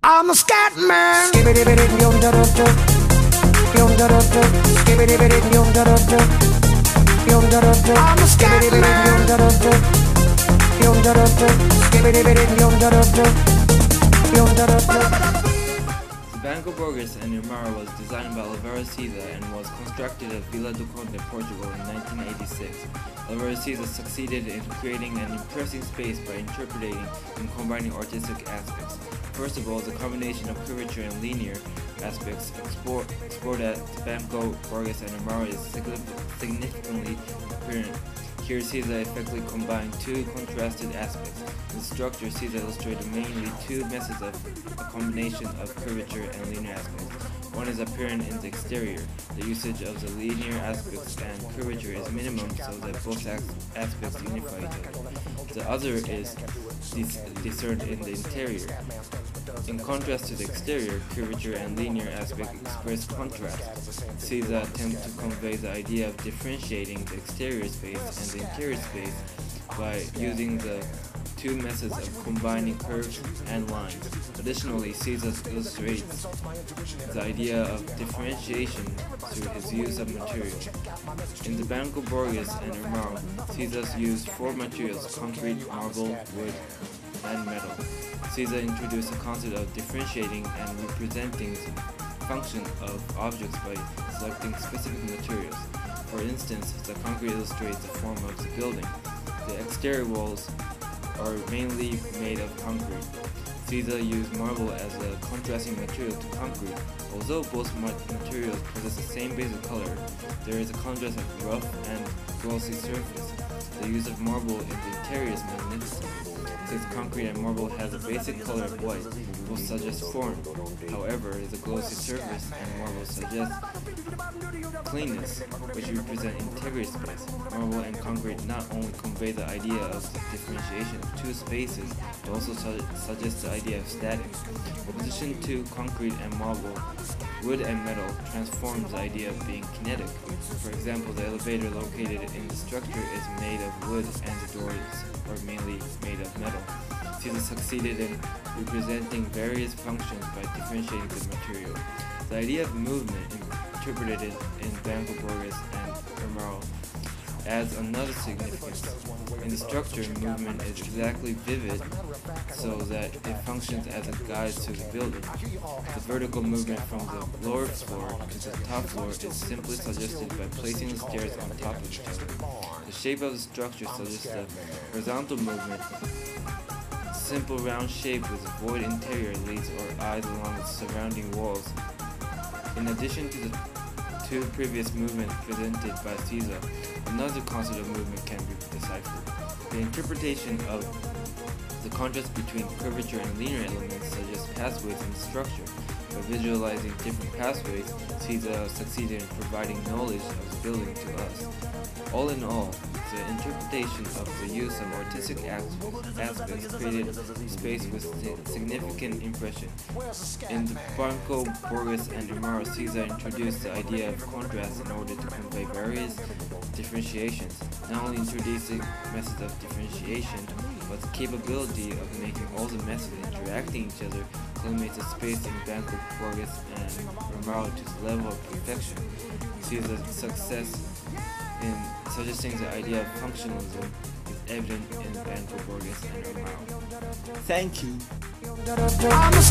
I'm a scat man. I'm a scat man. Banco Borges Irmao was designed by Oliveira Caesar and was constructed at Vila do Conde, Portugal in 1986. Oliveira Caesar succeeded in creating an impressive space by interpreting and combining artistic aspects. First of all, the combination of curvature and linear aspects explored at Banco Borges Irmao is significantly apparent. Here, Caesar effectively combined two contrasted aspects. In the structure, Caesar illustrated mainly two methods of a combination of curvature and linear aspects. One is apparent in the exterior. The usage of the linear aspects and curvature is minimum so that both aspects unify each other. The other is discerned in the interior. In contrast to the exterior, curvature and linear aspects express contrast. Caesar attempts to convey the idea of differentiating the exterior space and the interior space by using the two methods of combining curves and lines. Additionally, Caesar illustrates the idea of differentiation through his use of material. In the Banco Borges Irmao, Caesar used four materials: concrete, marble, wood, and metal. Caesar introduced the concept of differentiating and representing the function of objects by selecting specific materials. For instance, the concrete illustrates the form of the building. The exterior walls are mainly made of concrete. Caesar used marble as a contrasting material to concrete. Although both materials possess the same basic color, there is a contrast of rough and glossy surface. The use of marble in the interior is magnificent. Since concrete and marble has a basic color of white, both suggest form. However, the glossy surface and marble suggest cleanness, which represent interior space. Marble and concrete not only convey the idea of the differentiation of two spaces, but also suggest the idea of static. In addition to concrete and marble, wood and metal transforms the idea of being kinetic. For example, the elevator located in the structure is made of wood and the doors are mainly made of metal. Caesar succeeded in representing various functions by differentiating the material. The idea of movement, interpreted in Banco Borges Irmao, adds another significance. In the structure, movement is exactly vivid so that it functions as a guide to the building. The vertical movement from the lower floor to the top floor is simply suggested by placing the stairs on top of each other. The shape of the structure suggests the horizontal movement. Simple round shape with a void interior leads our eyes along the surrounding walls. In addition to the two previous movements presented by Caesar, another concept of movement can be deciphered. The interpretation of the contrast between curvature and linear elements suggests pathways in the structure. By visualizing different pathways, Caesar succeeded in providing knowledge of the building to us. All in all, the interpretation of the use of artistic aspects created space with significant impression. In the Banco Borges Irmao, Caesar introduced the idea of contrast in order to convey various differentiations, not only introducing methods of differentiation, but the capability of making all the methods interacting each other culminates the space in Banco Borges Irmao to the level of perfection. Caesar's success in suggesting the idea of functionalism is evident in Banco Borges Irmao. Thank you. I'm a